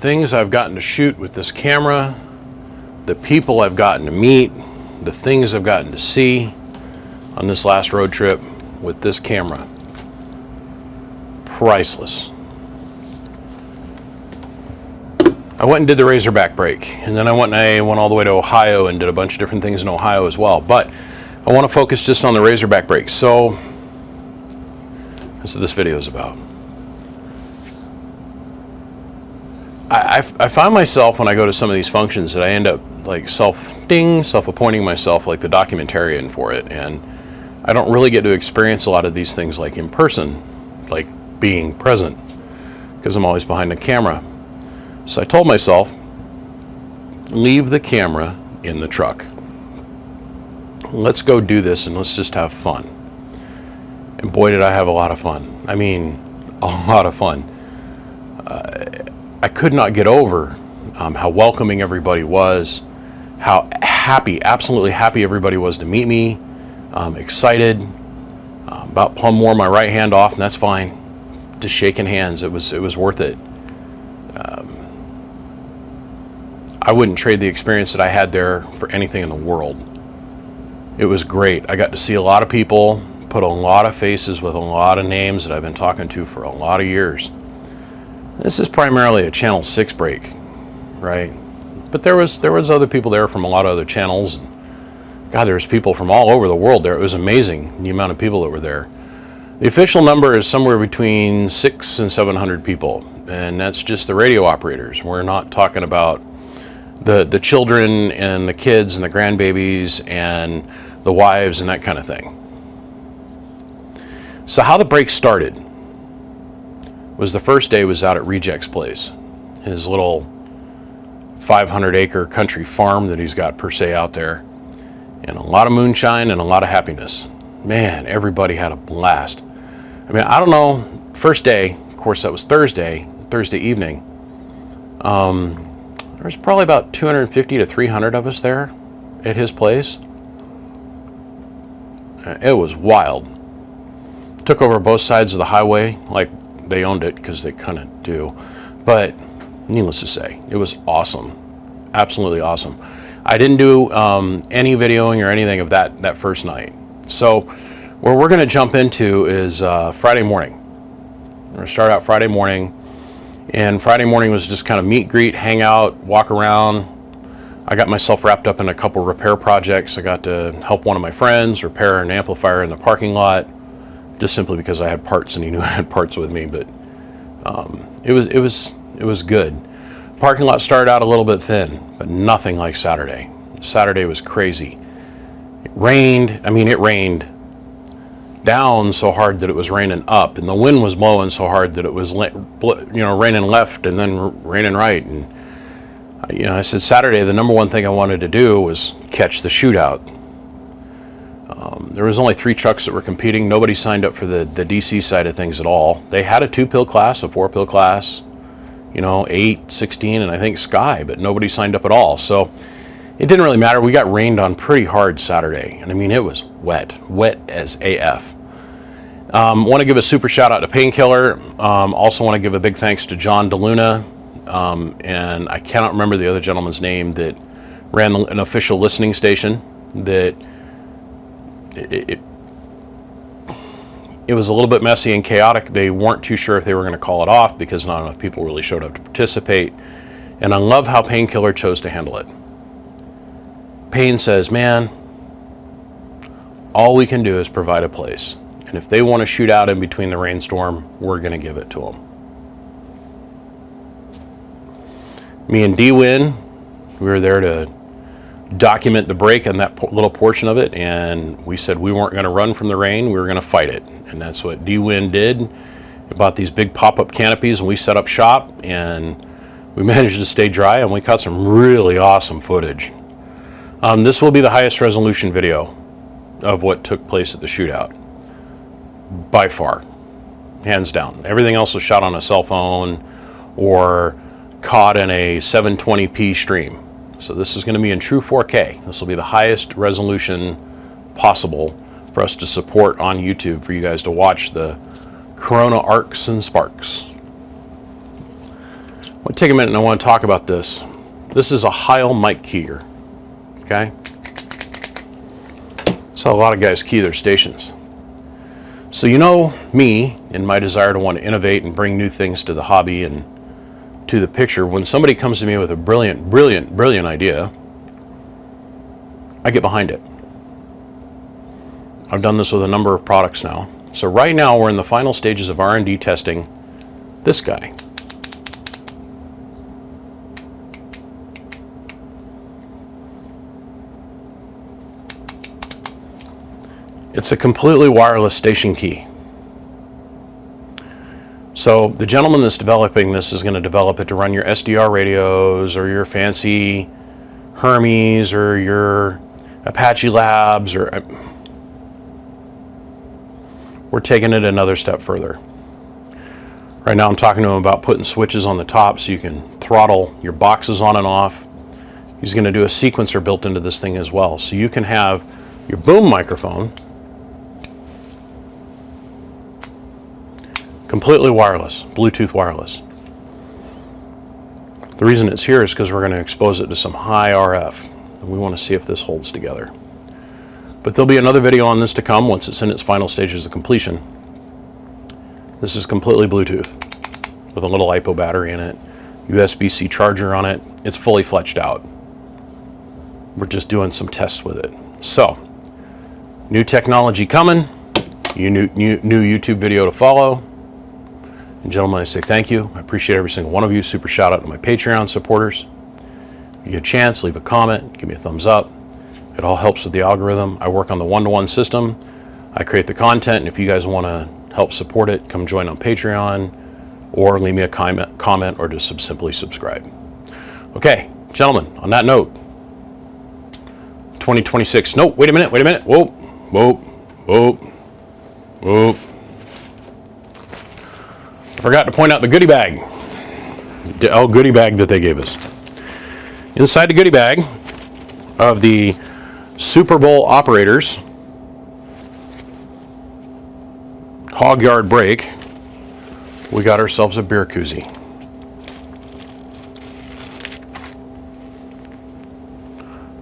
things I've gotten to shoot with this camera, the people I've gotten to meet, the things I've gotten to see on this last road trip with this camera. Priceless. I went and did the Razorback break, and then I went all the way to Ohio and did a bunch of different things in Ohio as well. But I want to focus just on the Razorback break. So that's what this video is about. I find myself when I go to some of these functions that I end up like self-appointing myself like the documentarian for it, and I don't really get to experience a lot of these things like in person, like being present, because I'm always behind the camera. So I told myself, leave the camera in the truck. Let's go do this and let's just have fun. And boy, did I have a lot of fun. I mean, a lot of fun. I could not get over how welcoming everybody was, how happy, absolutely happy everybody was to meet me, excited, about Plum wore my right hand off, and that's fine. Just shaking hands, it was worth it. I wouldn't trade the experience that I had there for anything in the world. It was great. I got to see a lot of people, put a lot of faces with a lot of names that I've been talking to for a lot of years. This is primarily a Channel 6 break, right? But there was other people there from a lot of other channels. God, there's people from all over the world there. It was amazing, the amount of people that were there. The official number is somewhere between 600 and 700 people, and that's just the radio operators. We're not talking about the children and the kids and the grandbabies and the wives and that kind of thing. So how the break started was the first day was out at Reject's place, his little 500-acre country farm that he's got per se out there, and a lot of moonshine and a lot of happiness. Man, everybody had a blast. I mean, I don't know, first day, of course that was Thursday evening, there was probably about 250 to 300 of us there at his place. It was wild. Took over both sides of the highway like they owned it, because they kind of do. But needless to say, it was awesome. Absolutely awesome. I didn't do any videoing or anything of that first night. So where we're going to jump into is Friday morning. We're going to start out Friday morning. And Friday morning was just kind of meet, greet, hang out, walk around. I got myself wrapped up in a couple repair projects. I got to help one of my friends repair an amplifier in the parking lot, just simply because I had parts and he knew I had parts with me. But it was good. Parking lot started out a little bit thin, but nothing like Saturday. Saturday was crazy. It rained. I mean, it rained down so hard that it was raining up, and the wind was blowing so hard that it was raining left and then raining right. And I said Saturday the number one thing I wanted to do was catch the shootout. There was only 3 trucks that were competing. Nobody signed up for the DC side of things at all. They had a 2-pill class, a 4-pill class, 8, 16, and I think Sky, but nobody signed up at all. So it didn't really matter. We got rained on pretty hard Saturday, and I mean, it was wet as AF. Want to give a super shout out to Painkiller. Also want to give a big thanks to John DeLuna, and I cannot remember the other gentleman's name that ran an official listening station. That it was a little bit messy and chaotic. They weren't too sure if they were going to call it off because not enough people really showed up to participate. And I love how Painkiller chose to handle it. Pain says, man, all we can do is provide a place. And if they want to shoot out in between the rainstorm, we're going to give it to them. Me and D-Win, we were there to document the break on that little portion of it, and we said we weren't going to run from the rain, we were going to fight it. And that's what D-Win did. We bought these big pop-up canopies and we set up shop, and we managed to stay dry, and we caught some really awesome footage. This will be the highest resolution video of what took place at the shootout, by far, hands down. Everything else was shot on a cell phone or caught in a 720p stream. So this is going to be in true 4K. This will be the highest resolution possible for us to support on YouTube for you guys to watch the Corona arcs and sparks. want to take a minute and I want to talk about this. This is a Heil mic keyer, okay? That's how a lot of guys key their stations. So you know me and my desire to want to innovate and bring new things to the hobby and to the picture. When somebody comes to me with a brilliant idea, I get behind it. I've done this with a number of products now. So right now we're in the final stages of R&D testing this guy. It's a completely wireless station key. So the gentleman that's developing this is going to develop it to run your SDR radios or your fancy Hermes or your Apache Labs, or we're taking it another step further. Right now I'm talking to him about putting switches on the top so you can throttle your boxes on and off. He's going to do a sequencer built into this thing as well, so you can have your boom microphone completely wireless, Bluetooth wireless. The reason it's here is because we're going to expose it to some high RF, and we want to see if this holds together. But there'll be another video on this to come once it's in its final stages of completion. This is completely Bluetooth with a little LiPo battery in it, USB-C charger on it. It's fully fletched out. We're just doing some tests with it. So, new technology coming, new YouTube video to follow. And gentlemen, I say thank you. I appreciate every single one of you. Super shout out to my Patreon supporters. If you get a chance, leave a comment, give me a thumbs up. It all helps with the algorithm. I work on the one-to-one system. I create the content, and if you guys want to help support it, come join on Patreon or leave me a comment or just simply subscribe. Okay, gentlemen, on that note, 2026. Nope, wait a minute. Whoa. I forgot to point out the goodie bag. The goodie bag that they gave us. Inside the goodie bag of the Super Bowl operators hog yard break, we got ourselves a beer koozie.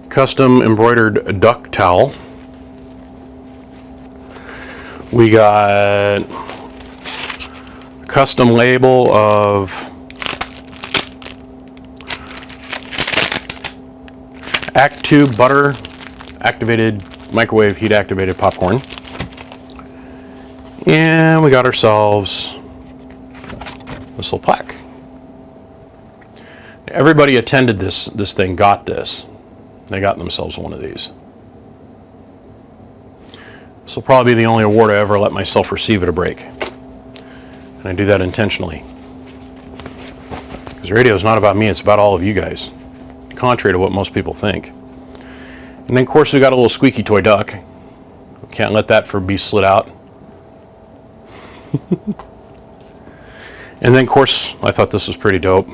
Custom embroidered duck towel. We got a custom label of Act 2 butter activated microwave heat activated popcorn. And we got ourselves this little plaque. Everybody attended this thing got this. They got themselves one of these. This will probably be the only award I ever let myself receive at a break. And I do that intentionally. Because radio is not about me, it's about all of you guys. Contrary to what most people think. And then of course we got a little squeaky toy duck. We can't let that be slid out. And then of course I thought this was pretty dope.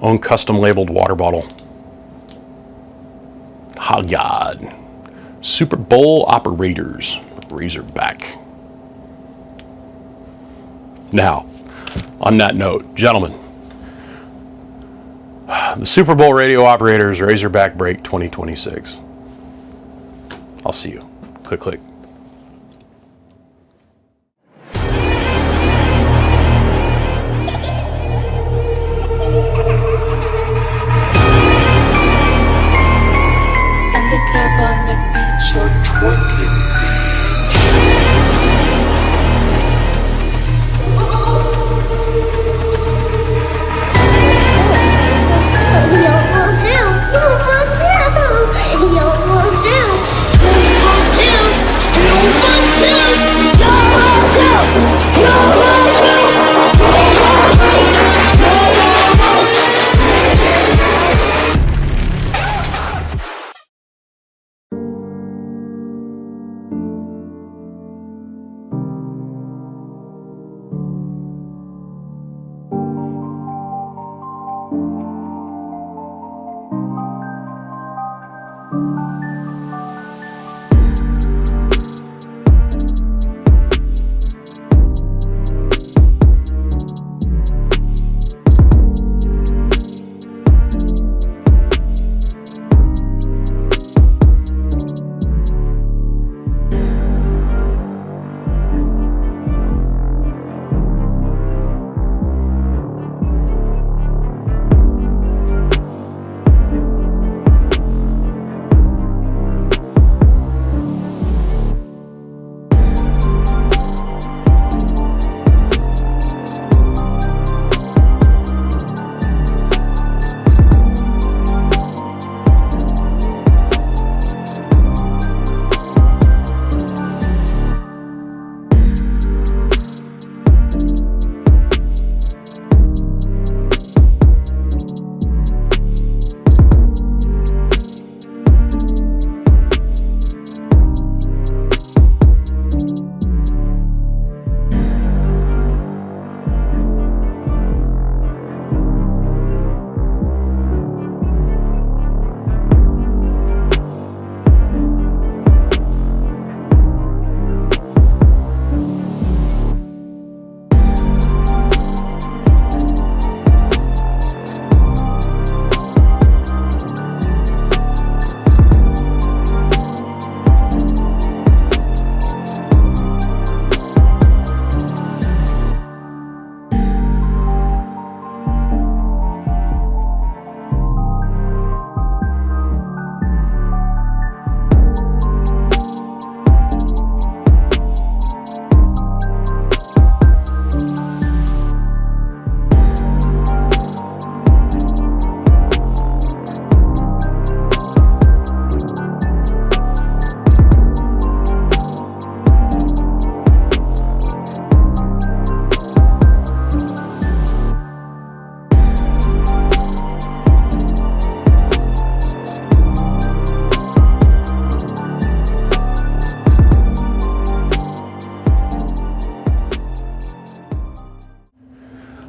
Own custom labeled water bottle. Halyard. Super Bowl operators. Razorback. Now, on that note, gentlemen, the Super Bowl radio operators Razorback break 2026. I'll see you. Click, click.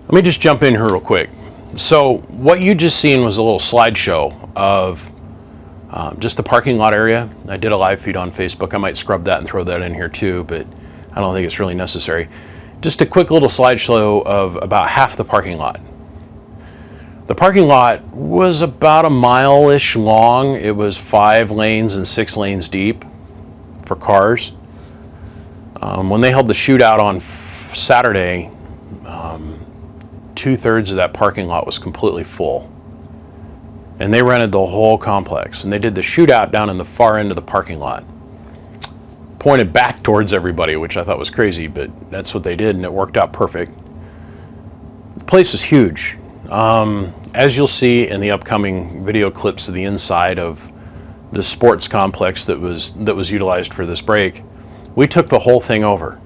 Let me just jump in here real quick. So what you just seen was a little slideshow of just the parking lot area. I did a live feed on Facebook. I might scrub that and throw that in here too, but I don't think it's really necessary. Just a quick little slideshow of about half the parking lot. The parking lot was about a mile-ish long. It was 5 lanes and 6 lanes deep for cars. When they held the shootout on Saturday, 2/3 of that parking lot was completely full. And they rented the whole complex. And they did the shootout down in the far end of the parking lot. Pointed back towards everybody, which I thought was crazy, but that's what they did, and it worked out perfect. The place is huge. As you'll see in the upcoming video clips of the inside of the sports complex that was utilized for this break, we took the whole thing over.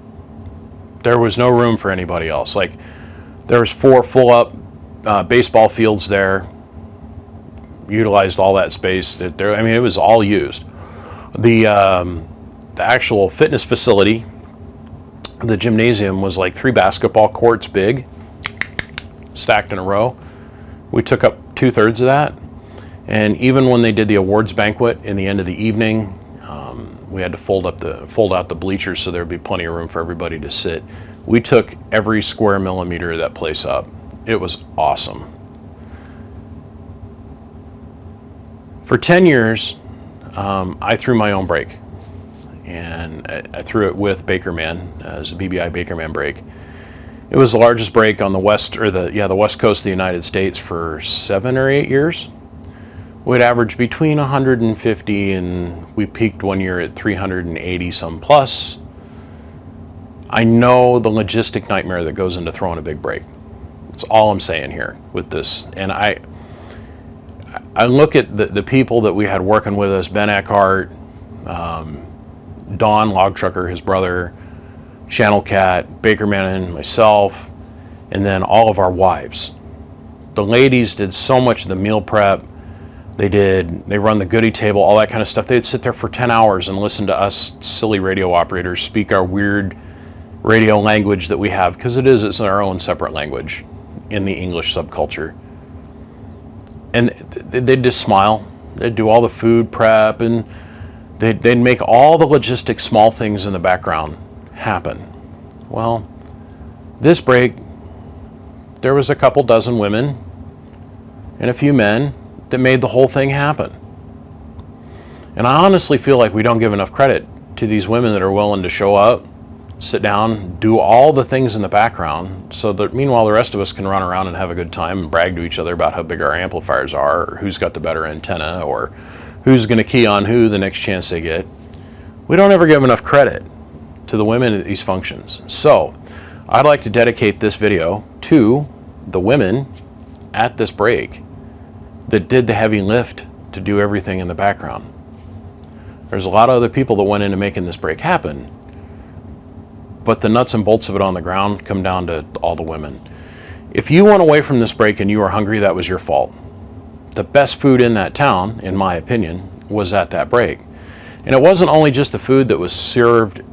There was no room for anybody else. Like, there was 4 full-up baseball fields there. Utilized all that space. I mean, it was all used. The actual fitness facility, the gymnasium, was like 3 basketball courts big, stacked in a row. We took up 2/3 of that. And even when they did the awards banquet in the end of the evening, we had to fold out the bleachers so there'd be plenty of room for everybody to sit. We took every square millimeter of that place up. It was awesome. For 10 years, I threw my own break, and I threw it with Bakerman as a BBI Bakerman break. It was the largest break on the west coast of the United States for 7 or 8 years. We'd average between 150, and we peaked one year at 380 some plus. I know the logistic nightmare that goes into throwing a big break. That's all I'm saying here with this. And I look at the people that we had working with us: Ben Eckhart, Don Log Trucker, his brother, Channel Cat, Bakerman, myself, and then all of our wives. The ladies did so much of the meal prep. They run the goodie table, all that kind of stuff. They'd sit there for 10 hours and listen to us silly radio operators speak our weird radio language that we have, because it's our own separate language in the English subculture. And they'd just smile. They'd do all the food prep, and they'd make all the logistic small things in the background happen. Well, this break, there was a couple dozen women and a few men that made the whole thing happen. And I honestly feel like we don't give enough credit to these women that are willing to show up, sit down, do all the things in the background, so that meanwhile the rest of us can run around and have a good time and brag to each other about how big our amplifiers are, or who's got the better antenna, or who's going to key on who the next chance they get. We don't ever give enough credit to the women at these functions. So I'd like to dedicate this video to the women at this break that did the heavy lift to do everything in the background. There's a lot of other people that went into making this break happen, but the nuts and bolts of it on the ground come down to all the women. If you went away from this break and you were hungry, that was your fault. The best food in that town, in my opinion, was at that break. And it wasn't only just the food that was served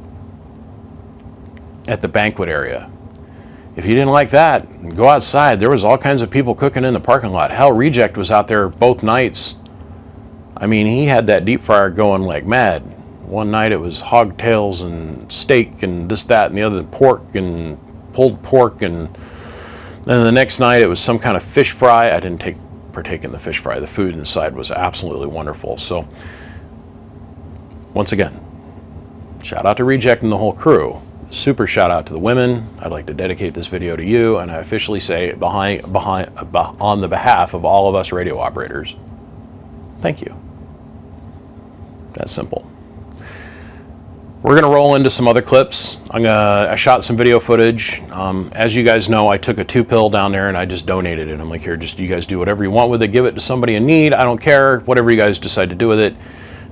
at the banquet area. If you didn't like that, go outside. There was all kinds of people cooking in the parking lot. Hell, Reject was out there both nights. I mean, he had that deep fryer going like mad. One night it was hog tails and steak and this, that, and the other, pork and pulled pork, and then the next night it was some kind of fish fry. I didn't partake in the fish fry. The food inside was absolutely wonderful. So, once again, shout out to Reject and the whole crew. Super shout out to the women. I'd like to dedicate this video to you, and I officially say on the behalf of all of us radio operators, thank you. That's simple. We're going to roll into some other clips. I shot some video footage. As you guys know, I took a 2-pill down there and I just donated it. I'm like, here, just you guys do whatever you want with it. Give it to somebody in need. I don't care. Whatever you guys decide to do with it.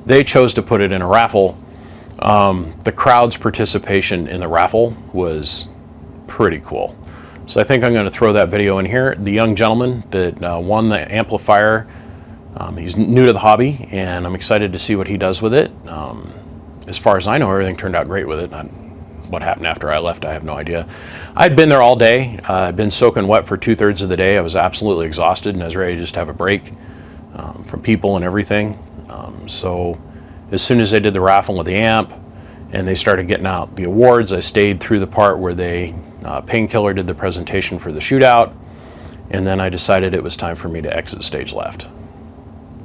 They chose to put it in a raffle. The crowd's participation in the raffle was pretty cool. So I think I'm going to throw that video in here. The young gentleman that won the amplifier, he's new to the hobby, and I'm excited to see what he does with it. As far as I know, everything turned out great with it. what happened after I left, I have no idea. I'd been there all day. I'd been soaking wet for 2/3 of the day. I was absolutely exhausted and I was ready to just have a break from people and everything. So as soon as they did the raffle with the amp and they started getting out the awards, I stayed through the part where Painkiller did the presentation for the Shootout, and then I decided it was time for me to exit stage left.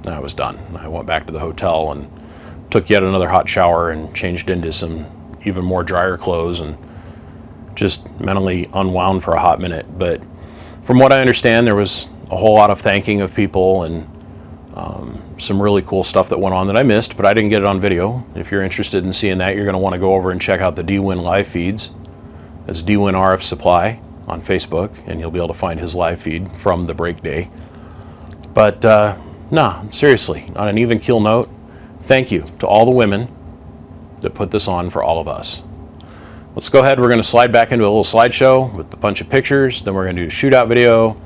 I was done. I went back to the hotel and took yet another hot shower and changed into some even more drier clothes and just mentally unwound for a hot minute. But from what I understand, there was a whole lot of thanking of people and some really cool stuff that went on that I missed, but I didn't get it on video. If you're interested in seeing that, you're going to want to go over and check out the D-Win live feeds. That's D-Win RF Supply on Facebook, and you'll be able to find his live feed from the break day. But no, seriously, on an even keel note, thank you to all the women that put this on for all of us. Let's go ahead. We're going to slide back into a little slideshow with a bunch of pictures. Then we're going to do a Shootout video.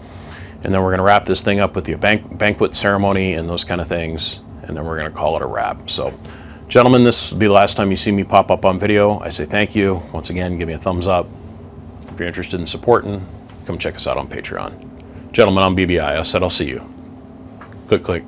And then we're going to wrap this thing up with the banquet ceremony and those kind of things. And then we're going to call it a wrap. So, gentlemen, this will be the last time you see me pop up on video. I say thank you. Once again, give me a thumbs up. If you're interested in supporting, come check us out on Patreon. Gentlemen, I'm BBI. I said I'll see you. Click, click.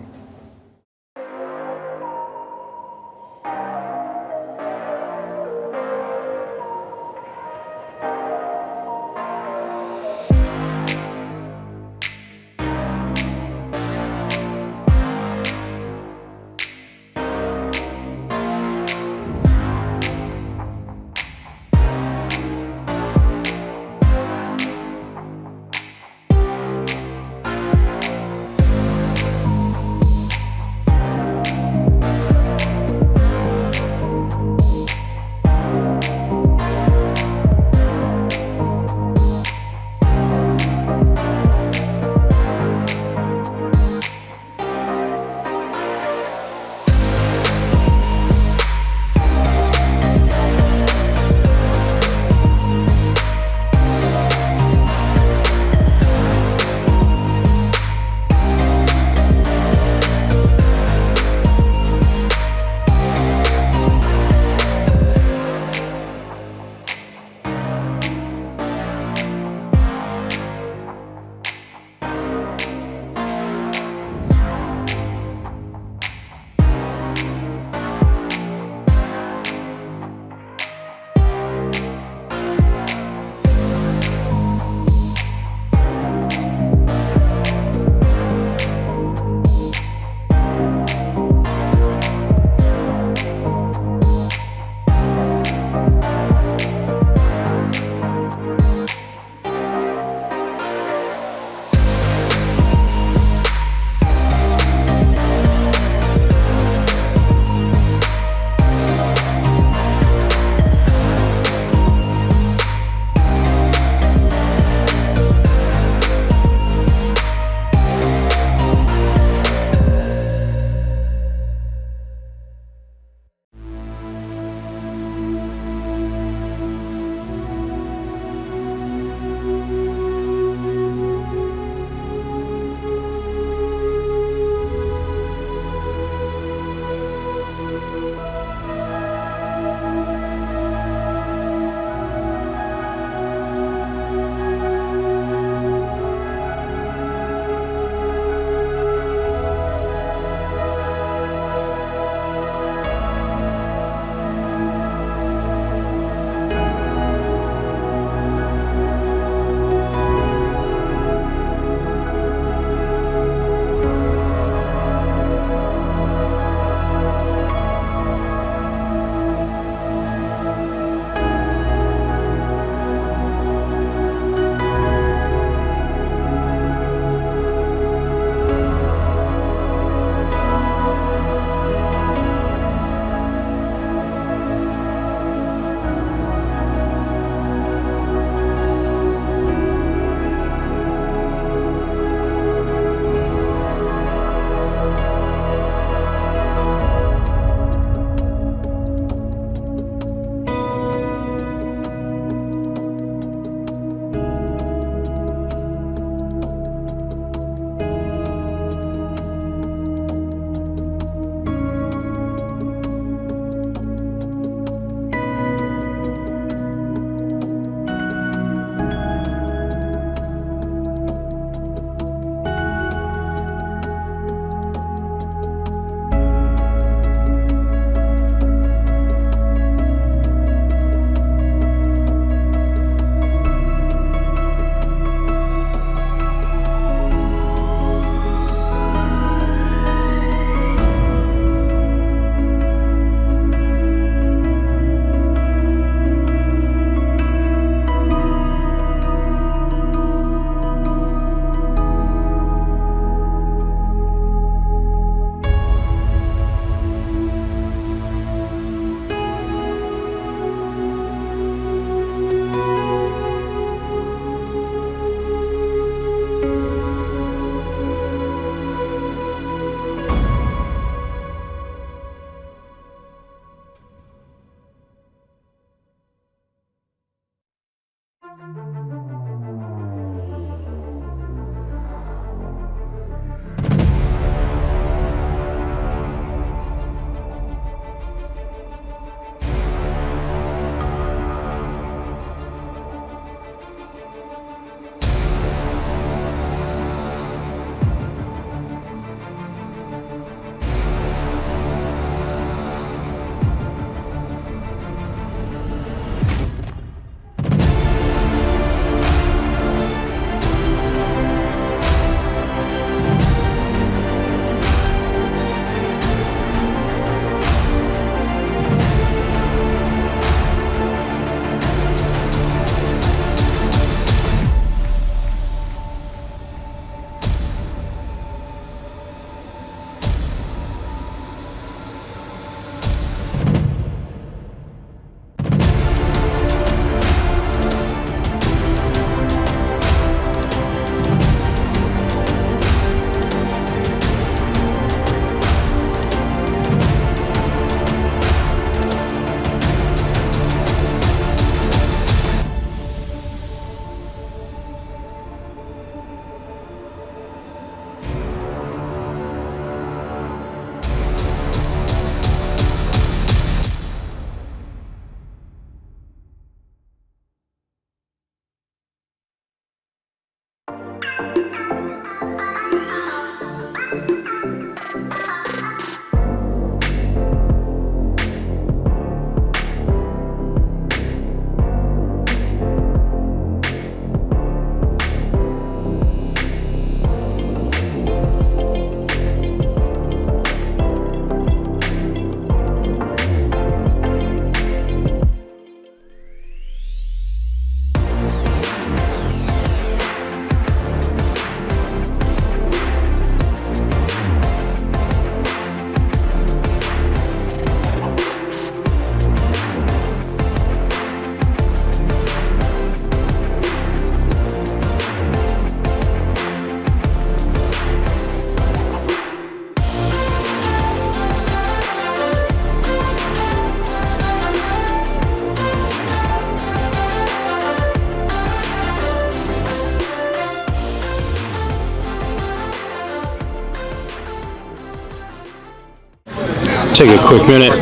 take a quick minute.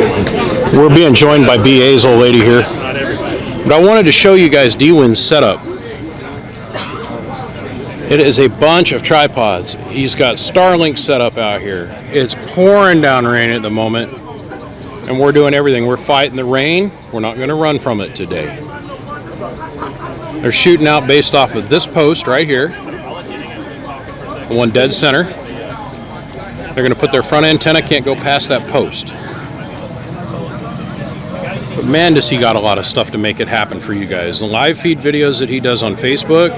We're being joined by BA's old lady here. But I wanted to show you guys D-Win's setup. It is a bunch of tripods. He's got Starlink set up out here. It's pouring down rain at the moment. And we're doing everything. We're fighting the rain. We're not going to run from it today. They're shooting out based off of this post right here. The one dead center. They're going to put their front antenna, can't go past that post. But man, does he got a lot of stuff to make it happen for you guys. The live feed videos that he does on Facebook,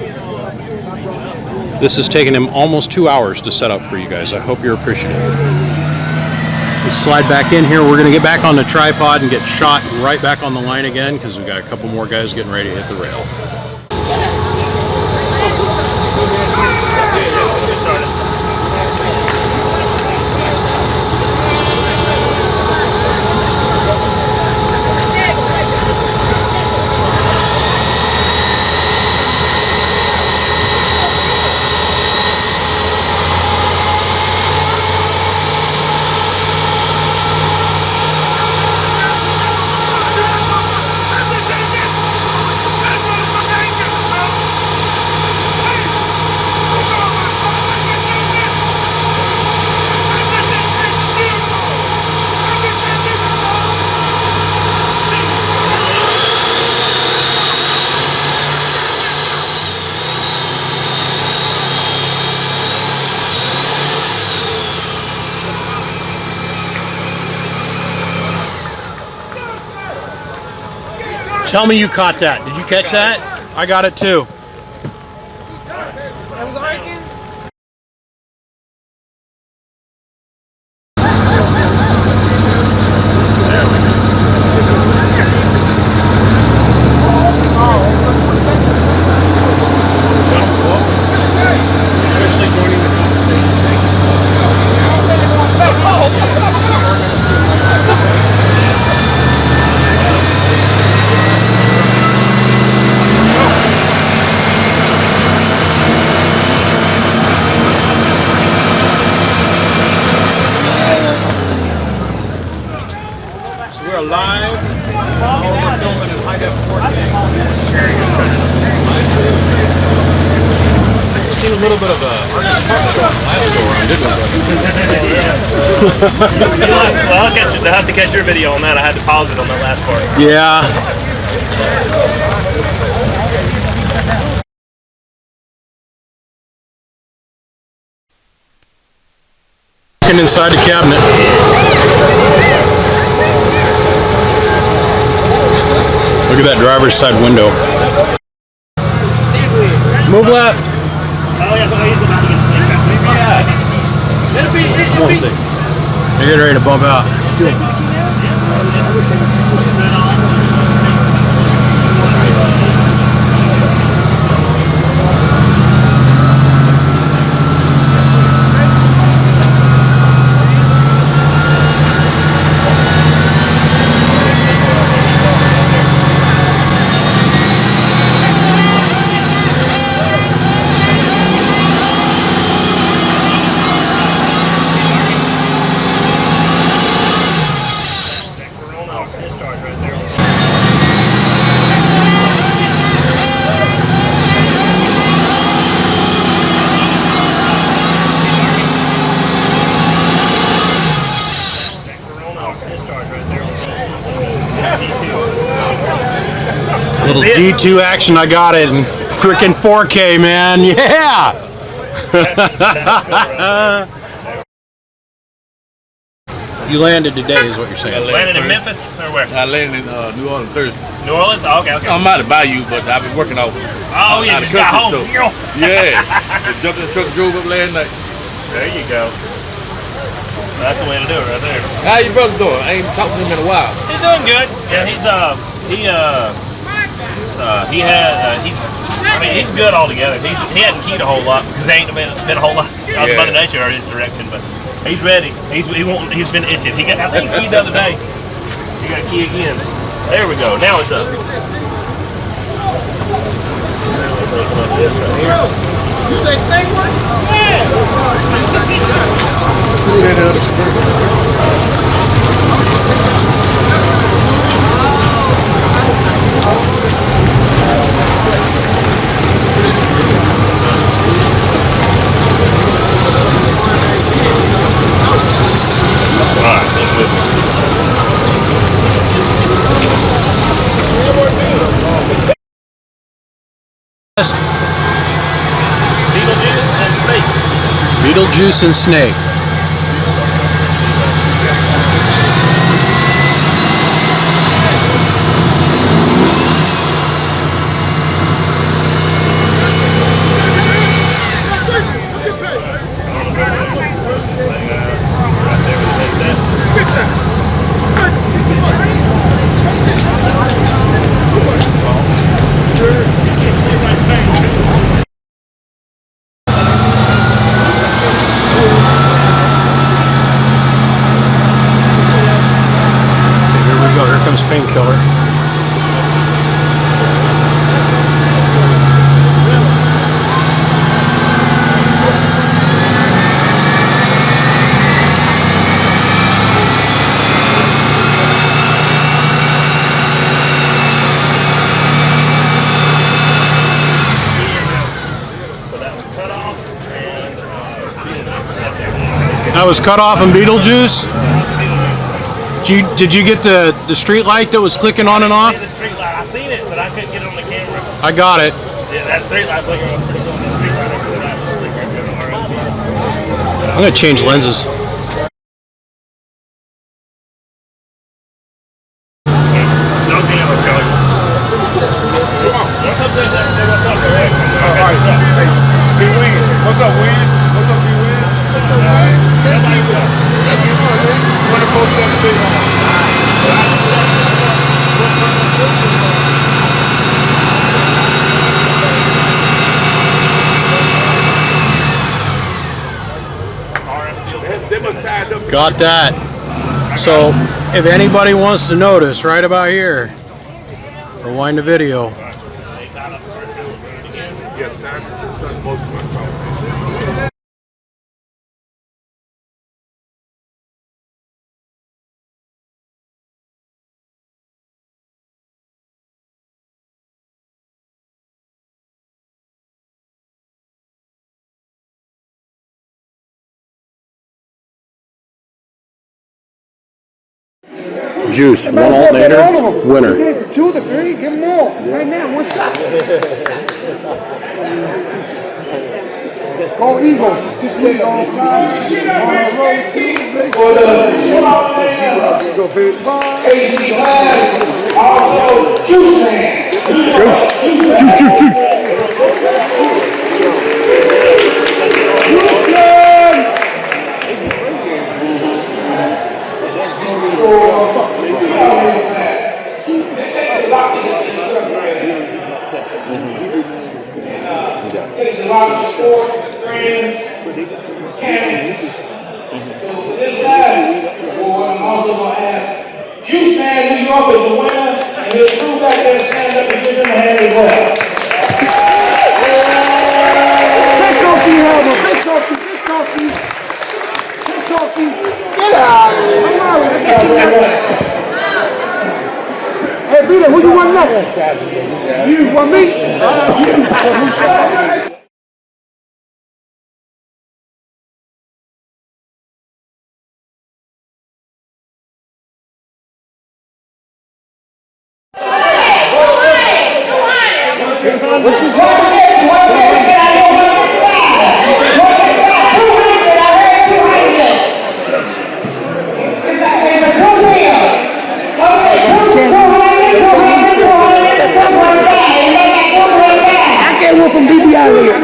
this has taken him almost 2 hours to set up for you guys. I hope you're appreciative. Let's slide back in here. We're going to get back on the tripod and get shot right back on the line again because we've got a couple more guys getting ready to hit the rail. Tell me you caught that. Did you catch that? I got it too. We're live. We're filming in high def 4K. I've seen a little bit of a Arkansas Park show last go around, didn't we? Well, I'll have to catch your video on that. I had to pause it on that last part. Yeah. Inside the cabinet. Look at that driver's side window. Move left. Come on, you're getting ready to bump out. Little D2 action, I got it in freaking 4K, man. Yeah! You landed today, is what you're saying. Landed in Memphis or where? I landed in New Orleans Thursday. New Orleans? Oh, okay. I'm out to Bayou, but I've been working off. Oh, yeah, just got home. Yeah. Jumped in the truck and drove up last night. There you go. That's the way to do it right there. How your brother doing? I ain't talked to him in a while. He's doing good. Yeah, he's he's good altogether. He hadn't keyed a whole lot because there ain't been a whole lot of Mother Nature or his direction, but he's ready. He's been itching. I think he keyed the other day. He got to key again. There we go. Now it's up. You say stay one? Yeah. Threw it in the other screen. Beetlejuice and Snake. Beetlejuice and Snake. Painkiller. That was Cut Off and Beetlejuice. Did you get the street light that was clicking on and off? Yeah, the street light. I seen it, but I couldn't get it on the camera. I got it. Yeah, that street light flicker was pretty cool. The street light over there, that flicker good on our I'm gonna change lenses. Don't get it, Kelly. Come on. Don't come say that. Say what's up, Greg. All right. Hey, B-Win. What's up, Win? What's up, B-Win? What's up, man? Thank you. 24/7. Got that. So, if anybody wants to notice, right about here, rewind the video. Yes, Sanders and most of my time. Juice, one alternator, winner. 2 to 3, give them all. Right now, one shot. Go Eagles. This week on the road, For the shootout AC Glass, also Juice Man. Takes a lot of support, friends, mechanics. So for this last award, I'm also going to ask Juice Man New York is the winner, and his crew back there stand up and give him a hand as well. Big coffee, Elmer. Big coffee. Big coffee. Big coffee. Get out of here. I'm out of here. Hey, Peter, who you want next? You want me? What's your from BBI here.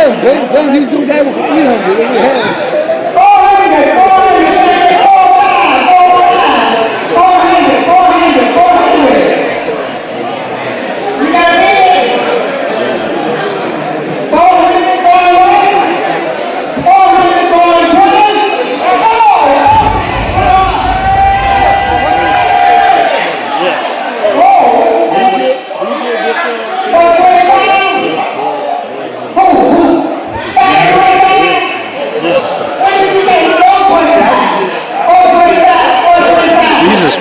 James, he do that with 300 in your hand.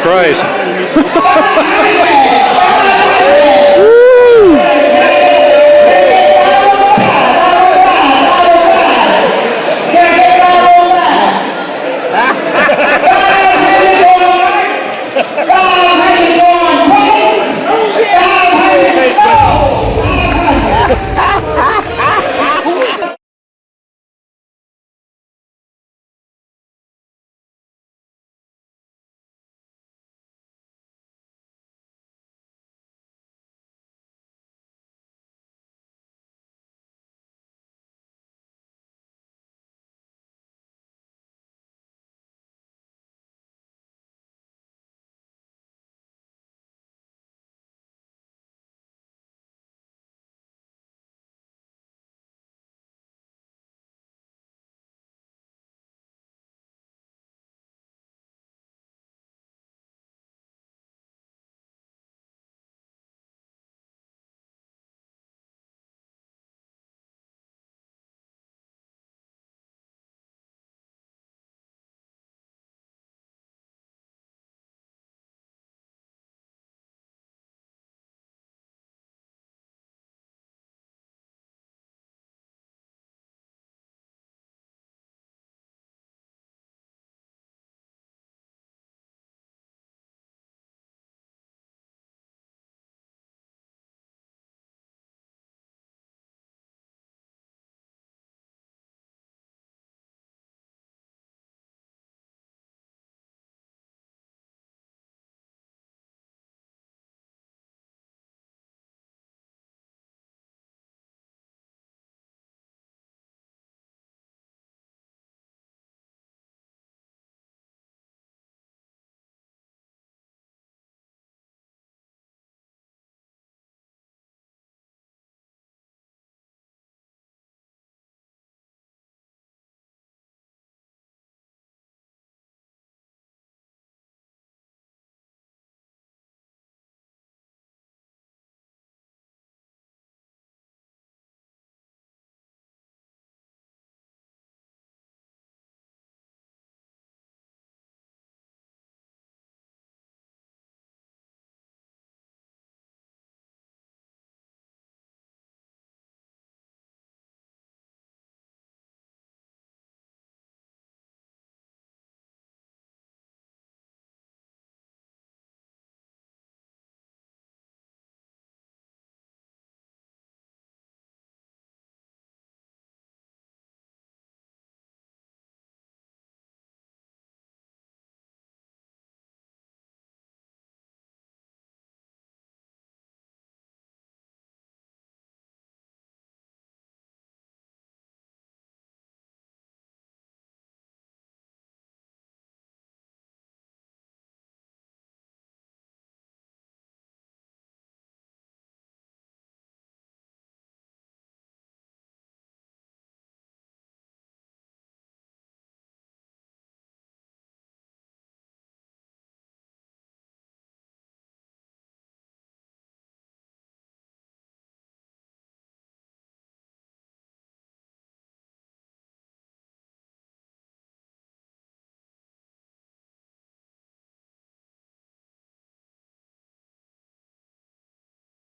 'Christ.